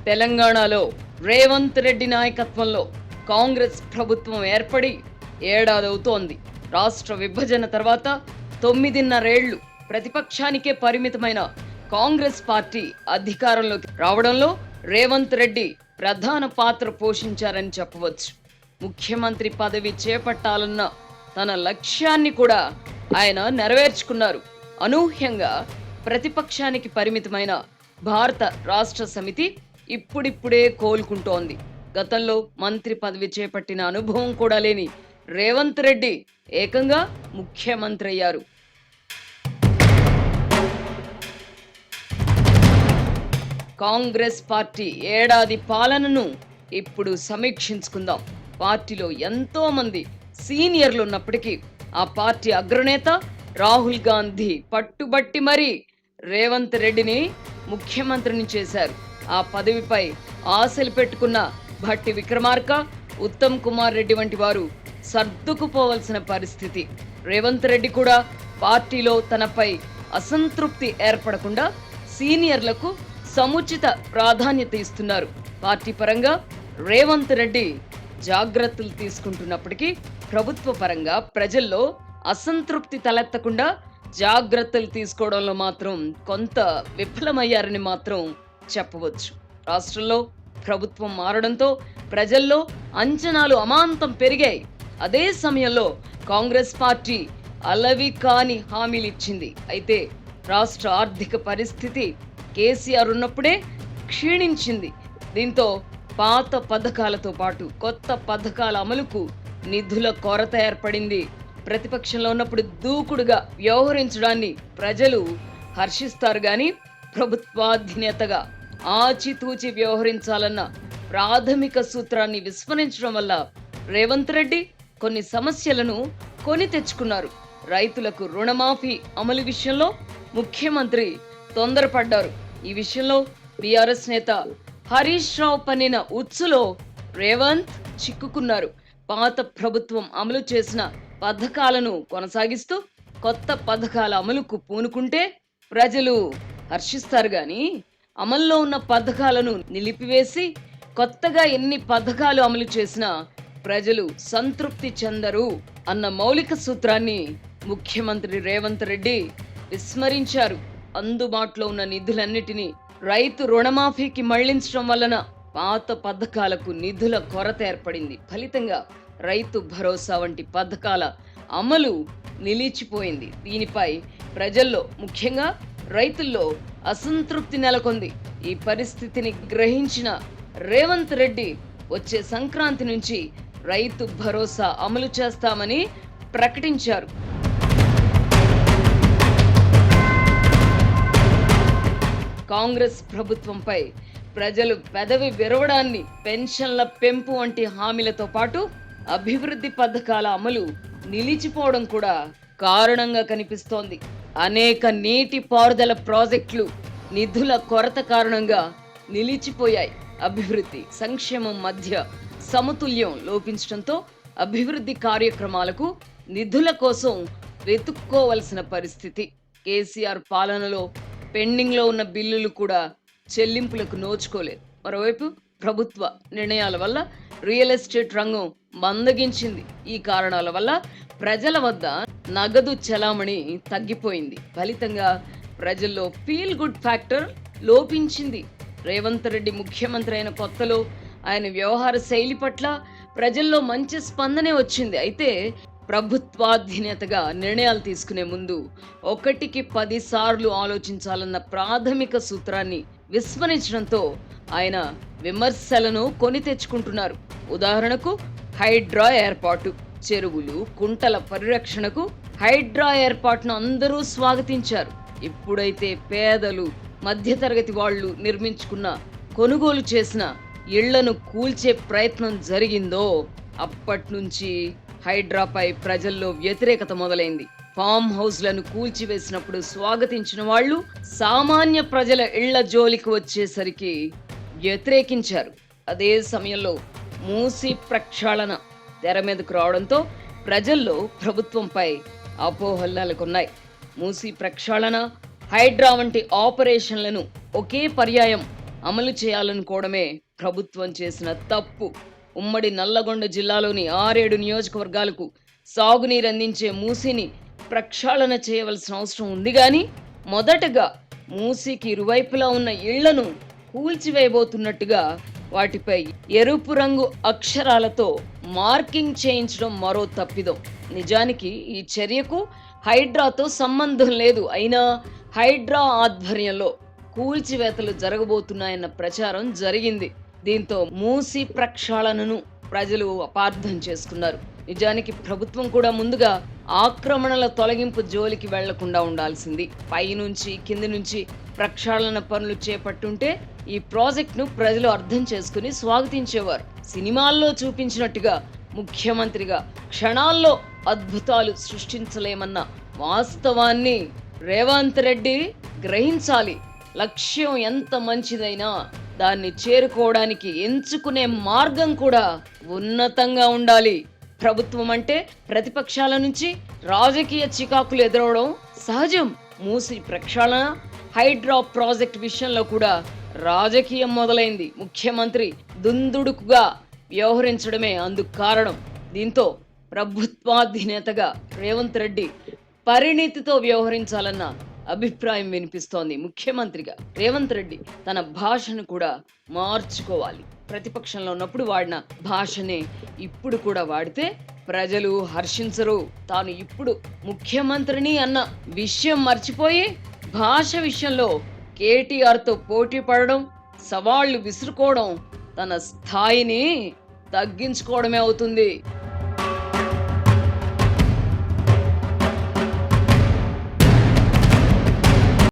తెలంగాణలో రేవంత్ రెడ్డి నాయకత్వంలో కాంగ్రెస్ ప్రభుత్వం ఏర్పడి ఏడాదవుతోంది. రాష్ట్ర విభజన తర్వాత 9.5 ఏళ్లు ప్రతిపక్షానికే పరిమితమైన కాంగ్రెస్ పార్టీ అధికారంలోకి రావడంలో రేవంత్ రెడ్డి ప్రధాన పాత్ర పోషించారని చెప్పవచ్చు. ముఖ్యమంత్రి పదవి చేపట్టాలన్న తన లక్ష్యాన్ని కూడా ఆయన నెరవేర్చుకున్నారు. అనూహ్యంగా ప్రతిపక్షానికి పరిమితమైన భారత రాష్ట్ర సమితి ఇప్పుడిప్పుడే కోలుకుంటోంది. గతంలో మంత్రి పదవి చేపట్టిన అనుభవం కూడా లేని రేవంత్ రెడ్డి ఏకంగా ముఖ్యమంత్రి అయ్యారు. కాంగ్రెస్ పార్టీ ఏడాది పాలనను ఇప్పుడు సమీక్షించుకుందాం. పార్టీలో ఎంతో మంది సీనియర్లు ఉన్నప్పటికీ ఆ పార్టీ అగ్రనేత రాహుల్ గాంధీ పట్టుబట్టి మరీ రేవంత్ రెడ్డిని ముఖ్యమంత్రిని చేశారు. ఆ పదవిపై ఆశలు పెట్టుకున్న భట్టి విక్రమార్క, ఉత్తమ్ కుమార్ రెడ్డి వంటి వారు సర్దుకుపోవలసిన పరిస్థితి. రేవంత్ రెడ్డి కూడా పార్టీలో తనపై అసంతృప్తి ఏర్పడకుండా సీనియర్లకు సముచిత ప్రాధాన్యత ఇస్తున్నారు. పార్టీ పరంగా రేవంత్ రెడ్డి జాగ్రత్తలు తీసుకుంటున్నప్పటికీ ప్రభుత్వ పరంగా ప్రజల్లో అసంతృప్తి తలెత్తకుండా జాగ్రత్తలు తీసుకోవడంలో మాత్రం కొంత విఫలమయ్యారని మాత్రం చెప్పవచ్చు. రాష్ట్రంలో ప్రభుత్వం మారడంతో ప్రజల్లో అంచనాలు అమాంతం పెరిగాయి. అదే సమయంలో కాంగ్రెస్ పార్టీ అలవి కాని హామీలు ఇచ్చింది. అయితే రాష్ట్ర ఆర్థిక పరిస్థితి కేసీఆర్ ఉన్నప్పుడే క్షీణించింది. దీంతో పాత పథకాలతో పాటు కొత్త పథకాల అమలుకు నిధుల కొరత ఏర్పడింది. ప్రతిపక్షంలో ఉన్నప్పుడు దూకుడుగా వ్యవహరించడాన్ని ప్రజలు హర్షిస్తారు గాని ప్రభుత్వాధినేతగా ఆచితూచి వ్యవహరించాలన్న ప్రాథమిక సూత్రాన్ని విస్మరించడం వల్ల రేవంత్ రెడ్డి కొన్ని సమస్యలను కొని తెచ్చుకున్నారు. రైతులకు రుణమాఫీ అమలు విషయంలో ముఖ్యమంత్రి తొందరపడ్డారు. ఈ విషయంలో బీఆర్ఎస్ నేత హరీష్ రావు పన్నిన ఉచ్చులో రేవంత్ చిక్కుకున్నారు. పాత ప్రభుత్వం అమలు చేసిన పథకాలను కొనసాగిస్తూ కొత్త పథకాల అమలుకు పూనుకుంటే ప్రజలు హర్షిస్తారు గాని అమల్లో ఉన్న పథకాలను నిలిపివేసి కొత్తగా ఎన్ని పథకాలు అమలు చేసినా ప్రజలు సంతృప్తి చెందరు అన్న మౌలిక సూత్రాన్ని ముఖ్యమంత్రి రేవంత్ రెడ్డి విస్మరించారు. అందుబాటులో ఉన్న నిధులన్నిటినీ రైతు రుణమాఫీకి మళ్లించడం వలన పాత పథకాలకు నిధుల కొరత ఏర్పడింది. ఫలితంగా రైతు భరోసా వంటి పథకాల అమలు నిలిచిపోయింది. దీనిపై ప్రజల్లో ముఖ్యంగా రైతుల్లో అసంతృప్తి నెలకొంది. ఈ పరిస్థితిని గ్రహించిన రేవంత్ రెడ్డి వచ్చే సంక్రాంతి నుంచి రైతు భరోసా అమలు చేస్తామని ప్రకటించారు. కాంగ్రెస్ ప్రభుత్వంపై ప్రజలు పెదవి విరవడాన్ని, పెన్షన్ల పెంపు వంటి హామీలతో పాటు అభివృద్ధి పథకాల అమలు నిలిచిపోవడం కూడా కారణంగా కనిపిస్తోంది. అనేక నీటి పారుదల ప్రాజెక్టులు నిధుల కొరత కారణంగా నిలిచిపోయాయి. అభివృద్ధి సంక్షేమం మధ్య సమతుల్యం లోపించడంతో అభివృద్ధి కార్యక్రమాలకు నిధుల కోసం వెతుక్కోవలసిన పరిస్థితి. కేసీఆర్ పాలనలో పెండింగ్ లో ఉన్న బిల్లులు కూడా చెల్లింపులకు నోచుకోలేదు. మరోవైపు ప్రభుత్వ నిర్ణయాల వల్ల రియల్ ఎస్టేట్ రంగం మందగించింది. ఈ కారణాల వల్ల ప్రజల వద్ద నగదు చలామణి తగ్గిపోయింది. ఫలితంగా ప్రజల్లో ఫీల్ గుడ్ ఫ్యాక్టర్ లోపించింది. రేవంత్ రెడ్డి ముఖ్యమంత్రి అయిన కొత్తలో ఆయన వ్యవహార శైలి పట్ల ప్రజల్లో మంచి స్పందనే వచ్చింది. అయితే ప్రభుత్వాధినేతగా నిర్ణయాలు తీసుకునే ముందు 1కి 10 సార్లు ఆలోచించాలన్న ప్రాథమిక సూత్రాన్ని విస్మరించడంతో ఆయన విమర్శలను కొని తెచ్చుకుంటున్నారు. ఉదాహరణకు హైడ్రా ఏర్పాటు, చెరువులు, కుంటల పరిరక్షణకు హైడ్రా ఏర్పాటును అందరూ స్వాగతించారు. ఇప్పుడైతే పేదలు, మధ్యతరగతి వాళ్లు నిర్మించుకున్న, కొనుగోలు చేసిన ఇళ్లను కూల్చే ప్రయత్నం జరిగిందో అప్పటి నుంచి హైడ్రాపై ప్రజల్లో వ్యతిరేకత మొదలైంది. ఫామ్ హౌస్లను కూల్చివేసినప్పుడు స్వాగతించిన వాళ్ళు సామాన్య ప్రజల ఇళ్ల జోలికి వచ్చేసరికి వ్యతిరేకించారు. అదే సమయంలో మూసీ ప్రక్షాళన తెర మీదకు రావడంతో ప్రజల్లో ప్రభుత్వంపై అపోహలు నెలకొన్నాయి. మూసీ ప్రక్షాళన, హైడ్రా వంటి ఆపరేషన్లను ఒకే పర్యాయం అమలు చేయాలనుకోవడమే ప్రభుత్వం చేసిన తప్పు. ఉమ్మడి నల్లగొండ జిల్లాలోని 6 నియోజకవర్గాలకు సాగునీరు అందించే మూసీని ప్రక్షాళన చేయవలసిన అవసరం ఉంది గాని మొదటగా మూసీకి ఇరువైపులా ఉన్న ఇళ్లను కూల్చివేయబోతున్నట్టుగా వాటిపై ఎరుపు రంగు అక్షరాలతో మార్కింగ్ చేయించడం మరో తప్పిదం. నిజానికి ఈ చర్యకు హైడ్రాతో సంబంధం లేదు. అయినా హైడ్రా ఆధ్వర్యంలో కూల్చివేతలు జరగబోతున్నాయన్న ప్రచారం జరిగింది. దీంతో మూసీ ప్రక్షాళనను ప్రజలు అపార్థం చేసుకున్నారు. నిజానికి ప్రభుత్వం కూడా ముందుగా ఆక్రమణల తొలగింపు జోలికి వెళ్లకుండా ఉండాల్సింది. పైనుంచి కింది నుంచి ప్రక్షాళన పనులు చేపట్టుంటే ఈ ప్రాజెక్టును ప్రజలు అర్థం చేసుకుని స్వాగతించేవారు. సినిమాల్లో చూపించినట్టుగా ముఖ్యమంత్రిగా క్షణాల్లో అద్భుతాలు సృష్టించలేమన్న వాస్తవాన్ని రేవంత్ రెడ్డి గ్రహించాలి. లక్ష్యం ఎంత మంచిదైనా దాన్ని చేరుకోవడానికి ఎంచుకునే మార్గం కూడా ఉన్నతంగా ఉండాలి. ప్రభుత్వం అంటే ప్రతిపక్షాల నుంచి రాజకీయ చికాకులు ఎదురవడం సహజం. మూసి ప్రక్షాళన, హైడ్రా ప్రాజెక్ట్ విషయంలో కూడా రాజకీయం మొదలైంది. ముఖ్యమంత్రి దుందుడుకుగా వ్యవహరించడమే అందుకు కారణం. దీంతో ప్రభుత్వాధినేతగా రేవంత్ రెడ్డి పరిణితితో వ్యవహరించాలన్న అభిప్రాయం వినిపిస్తోంది. ముఖ్యమంత్రిగా రేవంత్ రెడ్డి తన భాషను కూడా మార్చుకోవాలి. ప్రతిపక్షంలో ఉన్నప్పుడు వాడిన భాషనే ఇప్పుడు కూడా వాడితే ప్రజలు హర్షించరు. తాను ఇప్పుడు ముఖ్యమంత్రిని అన్న విషయం మర్చిపోయి భాష విషయంలో కేటీఆర్తో పోటీ పడడం, సవాళ్లు విసురుకోవడం తన స్థాయిని తగ్గించుకోవడమే అవుతుంది.